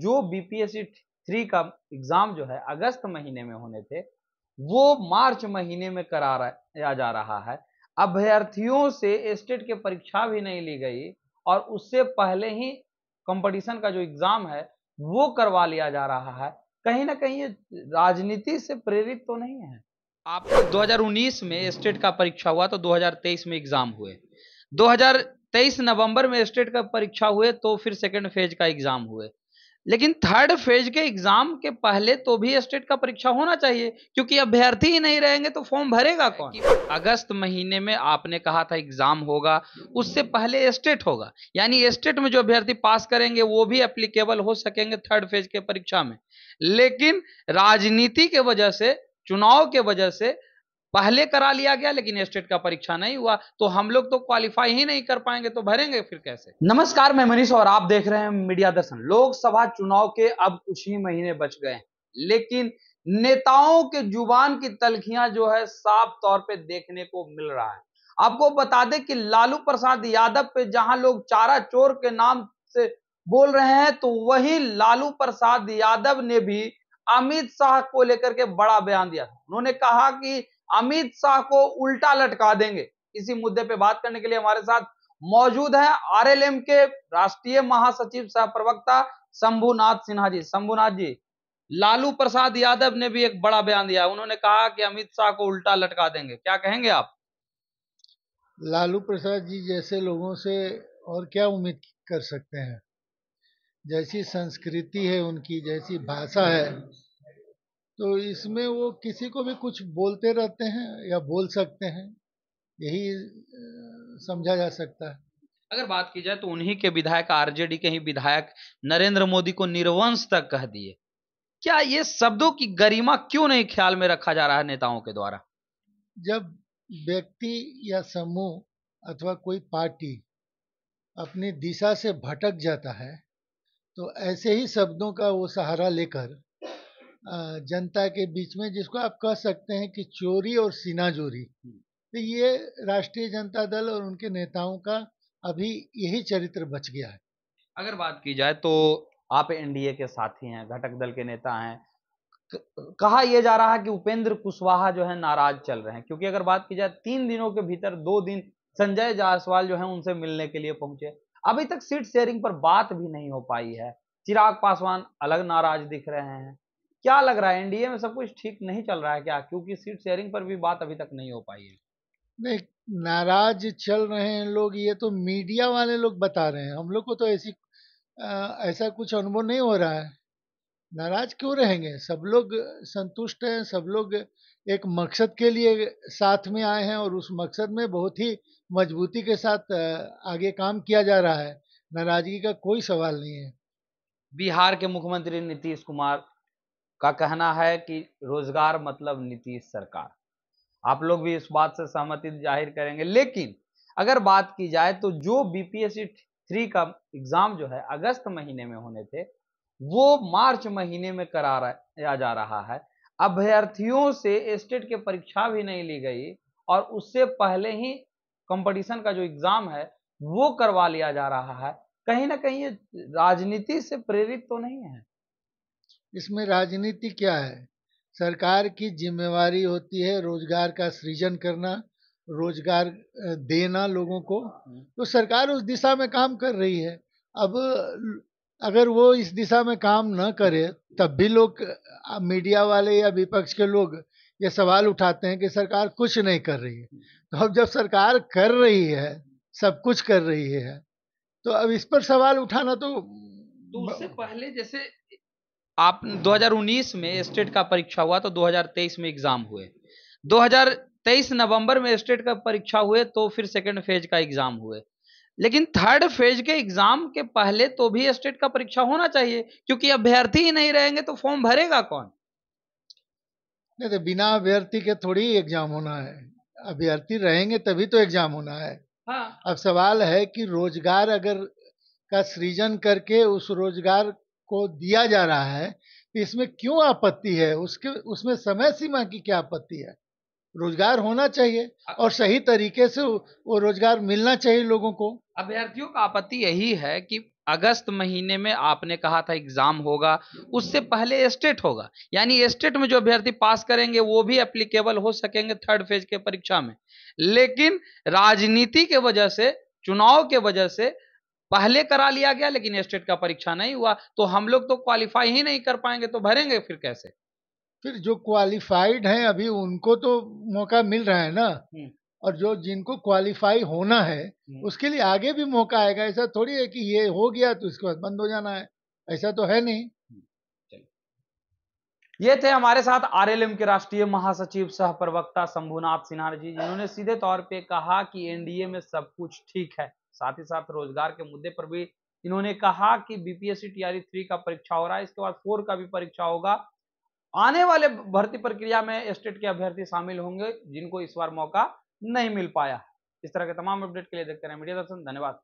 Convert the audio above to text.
जो बीपीएससी 3 का एग्जाम जो है अगस्त महीने में होने थे, वो मार्च महीने में कराया जा रहा है। अभ्यर्थियों से स्टेट की परीक्षा भी नहीं ली गई और उससे पहले ही कंपटीशन का जो एग्जाम है वो करवा लिया जा रहा है। कहीं ना कहीं ये राजनीति से प्रेरित तो नहीं है। आप 2019 में स्टेट का परीक्षा हुआ तो 2023 में एग्जाम हुए। 2023 नवंबर में स्टेट का परीक्षा हुए तो फिर सेकेंड फेज का एग्जाम हुए। लेकिन थर्ड फेज के एग्जाम के पहले तो भी स्टेट का परीक्षा होना चाहिए, क्योंकि अभ्यर्थी ही नहीं रहेंगे तो फॉर्म भरेगा कौन। अगस्त महीने में आपने कहा था एग्जाम होगा, उससे पहले स्टेट होगा, यानी स्टेट में जो अभ्यर्थी पास करेंगे वो भी एप्लीकेबल हो सकेंगे थर्ड फेज के परीक्षा में। लेकिन राजनीति के वजह से, चुनाव के वजह से पहले करा लिया गया, लेकिन स्टेट का परीक्षा नहीं हुआ, तो हम लोग तो क्वालिफाई ही नहीं कर पाएंगे, तो भरेंगे फिर कैसे। नमस्कार, मैं मनीष और आप देख रहे हैं मीडिया दर्शन। लोकसभा चुनाव के अब कुछ ही महीने बच गए हैं, लेकिन नेताओं के जुबान की तलखियां जो है साफ तौर पे देखने को मिल रहा है। आपको बता दें कि लालू प्रसाद यादव पे जहां लोग चारा चोर के नाम से बोल रहे हैं, तो वही लालू प्रसाद यादव ने भी अमित शाह को लेकर के बड़ा बयान दिया था। उन्होंने कहा कि अमित शाह को उल्टा लटका देंगे। इसी मुद्दे पे बात करने के लिए हमारे साथ मौजूद है आरएलएम के राष्ट्रीय महासचिव सह प्रवक्ता शंभुनाथ सिन्हा जी। शंभुनाथ जी, लालू प्रसाद यादव ने भी एक बड़ा बयान दिया। उन्होंने कहा कि अमित शाह को उल्टा लटका देंगे, क्या कहेंगे आप। लालू प्रसाद जी जैसे लोगों से और क्या उम्मीद कर सकते हैं। जैसी संस्कृति है उनकी, जैसी भाषा है, तो इसमें वो किसी को भी कुछ बोलते रहते हैं या बोल सकते हैं, यही समझा जा सकता है। अगर बात की जाए तो उन्हीं के विधायक, आरजेडी के ही विधायक नरेंद्र मोदी को निर्वंश तक कह दिए। क्या ये शब्दों की गरिमा क्यों नहीं ख्याल में रखा जा रहा है नेताओं के द्वारा। जब व्यक्ति या समूह अथवा कोई पार्टी अपनी दिशा से भटक जाता है, तो ऐसे ही शब्दों का वो सहारा लेकर जनता के बीच में, जिसको आप कह सकते हैं कि चोरी और सीनाजोरी, तो ये राष्ट्रीय जनता दल और उनके नेताओं का अभी यही चरित्र बच गया है। अगर बात की जाए तो आप एनडीए के साथी हैं, घटक दल के नेता हैं। कहा यह जा रहा है कि उपेंद्र कुशवाहा जो है नाराज चल रहे हैं, क्योंकि अगर बात की जाए 3 दिनों के भीतर 2 दिन संजय जायसवाल जो है उनसे मिलने के लिए पहुंचे। अभी तक सीट शेयरिंग पर बात भी नहीं हो पाई है। चिराग पासवान अलग नाराज दिख रहे हैं। क्या लग रहा है, एनडीए में सब कुछ ठीक नहीं चल रहा है क्या, क्योंकि सीट शेयरिंग पर भी बात अभी तक नहीं हो पाई है। नहीं, नाराज चल रहे हैं लोग, ये तो मीडिया वाले लोग बता रहे हैं। हम लोग को तो ऐसा कुछ अनुभव नहीं हो रहा है। नाराज क्यों रहेंगे? सब लोग संतुष्ट हैं, सब लोग एक मकसद के लिए साथ में आए हैं और उस मकसद में बहुत ही मजबूती के साथ आगे काम किया जा रहा है। नाराजगी का कोई सवाल नहीं है। बिहार के मुख्यमंत्री नीतीश कुमार का कहना है कि रोजगार मतलब नीतीश सरकार। आप लोग भी इस बात से सहमति जाहिर करेंगे। लेकिन अगर बात की जाए तो जो बीपीएससी 3 का एग्जाम जो है अगस्त महीने में होने थे, वो मार्च महीने में कराया जा रहा है। अभ्यर्थियों से स्टेट की परीक्षा भी नहीं ली गई और उससे पहले ही कंपटीशन का जो एग्जाम है वो करवा लिया जा रहा है। कहीं ना कहीं ये राजनीति से प्रेरित तो नहीं है। इसमें राजनीति क्या है? सरकार की जिम्मेवारी होती है रोजगार का सृजन करना, रोजगार देना लोगों को। तो सरकार उस दिशा में काम कर रही है। अब अगर वो इस दिशा में काम न करे, तब भी लोग, मीडिया वाले या विपक्ष के लोग ये सवाल उठाते हैं कि सरकार कुछ नहीं कर रही है। तो अब जब सरकार कर रही है, सब कुछ कर रही है, तो अब इस पर सवाल उठाना तो उससे पहले जैसे आप 2019 में स्टेट का परीक्षा हुआ तो 2023 में एग्जाम हुए। 2023 नवंबर में स्टेट का परीक्षा हुए तो फिर सेकेंड फेज का एग्जाम हुए। लेकिन थर्ड फेज के एग्जाम के पहले तो भी स्टेट का परीक्षा होना चाहिए, क्योंकि अभ्यर्थी ही नहीं रहेंगे तो फॉर्म भरेगा कौन। नहीं, तो बिना अभ्यर्थी के थोड़ी एग्जाम होना है। अभ्यर्थी रहेंगे तभी तो एग्जाम होना है। हाँ, अब सवाल है कि रोजगार अगर का सृजन करके उस रोजगार को दिया जा रहा है, तो इसमें क्यों आपत्ति है? उसके उसमें समय सीमा की क्या आपत्ति है? रोजगार होना चाहिए और सही तरीके से वो रोजगार मिलना चाहिए लोगों को। अभ्यर्थियों का आपत्ति यही है कि अगस्त महीने में आपने कहा था एग्जाम होगा, उससे पहले स्टेट होगा, यानी स्टेट में जो अभ्यर्थी पास करेंगे वो भी एप्लीकेबल हो सकेंगे थर्ड फेज के परीक्षा में। लेकिन राजनीति के वजह से, चुनाव के वजह से पहले करा लिया गया, लेकिन स्टेट का परीक्षा नहीं हुआ, तो हम लोग तो क्वालिफाई ही नहीं कर पाएंगे, तो भरेंगे फिर कैसे? फिर जो क्वालिफाइड हैं अभी उनको तो मौका मिल रहा है ना, और जो जिनको क्वालिफाई होना है उसके लिए आगे भी मौका आएगा। ऐसा थोड़ी है कि ये हो गया तो इसके बाद बंद हो जाना है, ऐसा तो है नहीं। ये थे हमारे साथ आरएलएम के राष्ट्रीय महासचिव सह प्रवक्ता शंभुनाथ सिन्हा जी, जिन्होंने सीधे तौर पे कहा कि एनडीए में सब कुछ ठीक है। साथ ही साथ रोजगार के मुद्दे पर भी इन्होंने कहा कि बीपीएससी टीआरई 3 का परीक्षा हो रहा है, इसके बाद 4 का भी परीक्षा होगा। आने वाले भर्ती प्रक्रिया में स्टेट के अभ्यर्थी शामिल होंगे जिनको इस बार मौका नहीं मिल पाया। इस तरह के तमाम अपडेट के लिए देखते रहे मीडिया दर्शन। धन्यवाद।